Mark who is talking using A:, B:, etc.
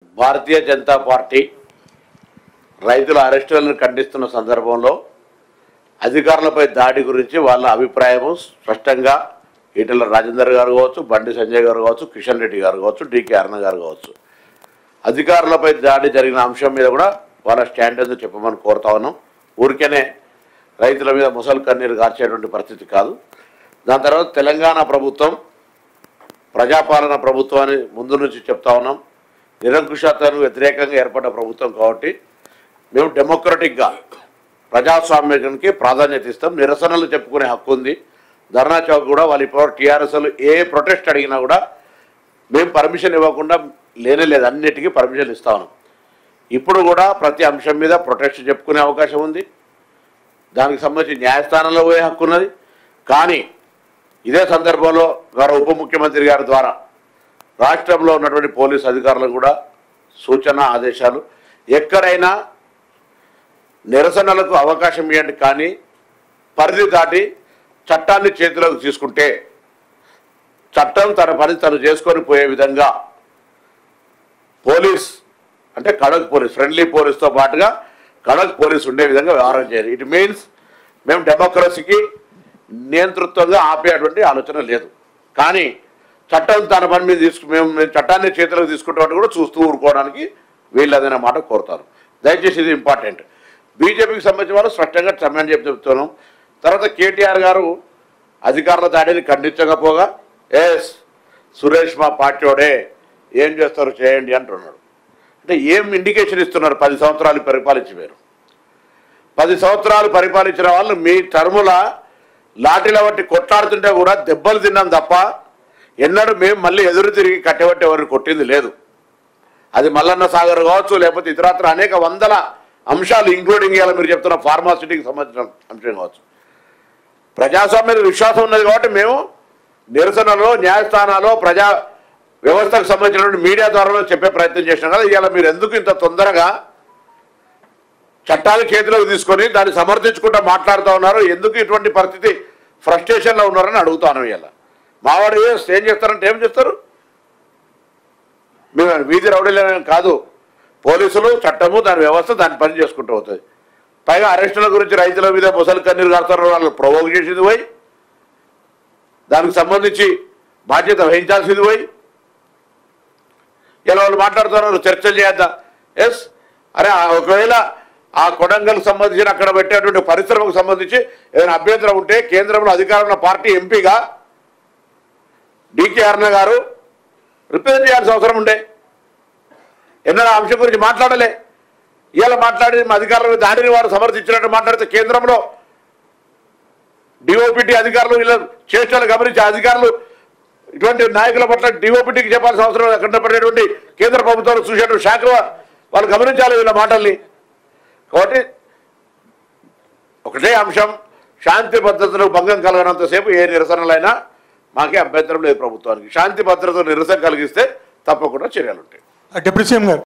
A: Bharatiya Janata party రైతుల అరెస్టులను ఖండిస్తున్న సందర్భంలో అధికారులపై దాడి గురించి వాళ్ళ అభిప్రాయము స్పష్టంగా ఈటెల రాజేందర్ గారు కావచ్చు, బండి సంజయ్ గారు కావచ్చు, కిషన్ రెడ్డి గారు కావచ్చు, డికే అరుణ గారు కావచ్చు, అధికారులపై దాడి జరిగిన అంశం మీద కూడా వాళ్ళ స్టాండ్ ఏదో చెప్పమని కోరుతా ఉన్నాం. ఊరికేనే రైతుల మీద ముసలి కన్నీరు కార్చేటువంటి పరిస్థితి కాదు. దాని తర్వాత తెలంగాణ ప్రభుత్వం ప్రజాపాలన ప్రభుత్వాన్ని ముందు నుంచి చెప్తా ఉన్నాం. నిరంకుశతకు వ్యతిరేకంగా ఏర్పడ్డ ప్రభుత్వం కాబట్టి మేము డెమోక్రటిక్గా ప్రజాస్వామ్యానికి ప్రాధాన్యత ఇస్తాం. నిరసనలు చెప్పుకునే హక్కు ఉంది. ధర్నా చౌక్ కూడా వాళ్ళు ఇప్పుడు టీఆర్ఎస్లు ఏ ప్రొటెస్ట్ అడిగినా కూడా మేము పర్మిషన్ ఇవ్వకుండా లేనేలేదు, అన్నిటికీ పర్మిషన్ ఇస్తా ఉన్నాం. ఇప్పుడు కూడా ప్రతి అంశం మీద ప్రొటెస్ట్ చెప్పుకునే అవకాశం ఉంది. దానికి సంబంధించి న్యాయస్థానంలో పోయే హక్కు ఉన్నది. కానీ ఇదే సందర్భంలో గౌరవ ఉప ముఖ్యమంత్రి గారి ద్వారా రాష్ట్రంలో ఉన్నటువంటి పోలీసు అధికారులకు కూడా సూచన ఆదేశాలు, ఎక్కడైనా నిరసనలకు అవకాశం ఇవ్వండి, కానీ పరిధి దాటి చట్టాన్ని చేతిలోకి తీసుకుంటే చట్టం తన పని తను చేసుకొని పోయే విధంగా పోలీస్ అంటే కడక్ పోలీస్, ఫ్రెండ్లీ పోలీస్తో పాటుగా కడక్ పోలీస్ ఉండే విధంగా వ్యవహారం చేయాలి. ఇట్ మీన్స్ మేము డెమోక్రసీకి నియంతృత్వంగా ఆపేటువంటి ఆలోచన లేదు. కానీ చట్టం తన పని మీద మేము చట్టాన్ని చేతిలోకి తీసుకుంటామని కూడా చూస్తూ ఊరుకోవడానికి వీళ్ళదనే మాట కోరుతాను. దయచేసి ఇది ఇంపార్టెంట్. బీజేపీకి సంబంధించిన వాళ్ళు స్పష్టంగా సమయం చెప్తున్నాం. తర్వాత కేటీఆర్ గారు అధికారుల దాడిని ఖండించకపోగా సురేష్ మా పార్టీోడే, ఏం చేస్తారు చేయండి అంటున్నాడు. అంటే ఏం ఇండికేషన్ ఇస్తున్నారు? 10 సంవత్సరాలు పరిపాలించి మీరు 10 సంవత్సరాలు పరిపాలించిన వాళ్ళు మీ టర్ముల లాఠీల బట్టి కొట్లాడుతుంటే కూడా దెబ్బలు తిన్నాం తప్ప ఎన్నడూ మేము మళ్ళీ ఎదురు తిరిగి కట్టబట్టి ఎవరిని కొట్టింది లేదు. అది మల్లన్న సాగర్ కావచ్చు, లేకపోతే ఇతరత్ర అనేక వందల అంశాలు ఇంక్లూడింగ్ ఇవాళ మీరు చెప్తున్న ఫార్మాసిటీకి సంబంధించిన అంశం కావచ్చు. ప్రజాస్వామ్యం విశ్వాసం ఉన్నది కాబట్టి మేము నిరసనలో, న్యాయస్థానాల్లో, ప్రజా వ్యవస్థకు సంబంధించినటువంటి మీడియా ద్వారా చెప్పే ప్రయత్నం చేసినాం కదా. ఇవాళ మీరు ఎందుకు ఇంత తొందరగా చట్టాలు చేతిలోకి తీసుకొని దాన్ని సమర్థించుకుంటూ మాట్లాడుతూ ఉన్నారు? ఎందుకు ఇటువంటి పరిస్థితి ఫ్రస్ట్రేషన్లో ఉన్నారని అడుగుతాను. ఇవాళ మావాడు ఏం చేస్తారంటే ఏం చేస్తారు? మేము వీధి రౌడీలేని కాదు. పోలీసులు, చట్టము, దాని వ్యవస్థ దాని పని చేసుకుంటూ అవుతుంది. పైగా అరెస్టుల గురించి రైతుల మీద ముసలి కన్నీరు కారుతారు, వాళ్ళు ప్రొవోక్ చేసేది పోయి, దానికి సంబంధించి బాధ్యత వహించాల్సింది పోయి, ఇలా వాళ్ళు మాట్లాడుతున్నారు చర్చలు చేయద్దా? అరే ఒకవేళ ఆ కొడంగల్కి సంబంధించిన అక్కడ పెట్టేటువంటి పరిశ్రమకు సంబంధించి ఏదైనా అభ్యంతరం ఉంటే కేంద్రంలో అధికారంలో పార్టీ ఎంపీగా డికే అరుణ గారు రిప్రజెంట్ చేయాల్సిన అవసరం ఉండే. ఎన్నడూ అంశం గురించి మాట్లాడలే. ఇవాళ మాట్లాడి మా అధికారుల దాడిని వారు సమర్థించినట్టు మాట్లాడితే కేంద్రంలో డిఓపిటి అధికారులు ఇలా చేష్టలు గమనించి అధికారులు ఇటువంటి నాయకుల పట్ల డిఓపిటికి చెప్పాల్సిన అవసరం అక్కడ పడేటువంటి కేంద్ర ప్రభుత్వాలు చూసేటువంటి శాఖలు వాళ్ళు గమనించాలి వీళ్ళ మాటల్ని. కాబట్టి ఒకటే అంశం, శాంతి భద్రతలకు భంగం కలగనంతసేపు ఏ నిరసనలైనా మాకే అభ్యంతరం లేదు ప్రభుత్వానికి. శాంతి భద్రతకు నిరసన కలిగిస్తే తప్పకుండా చర్యలు ఉంటాయి.
B: డిప్యూటీ సీఎం గారు.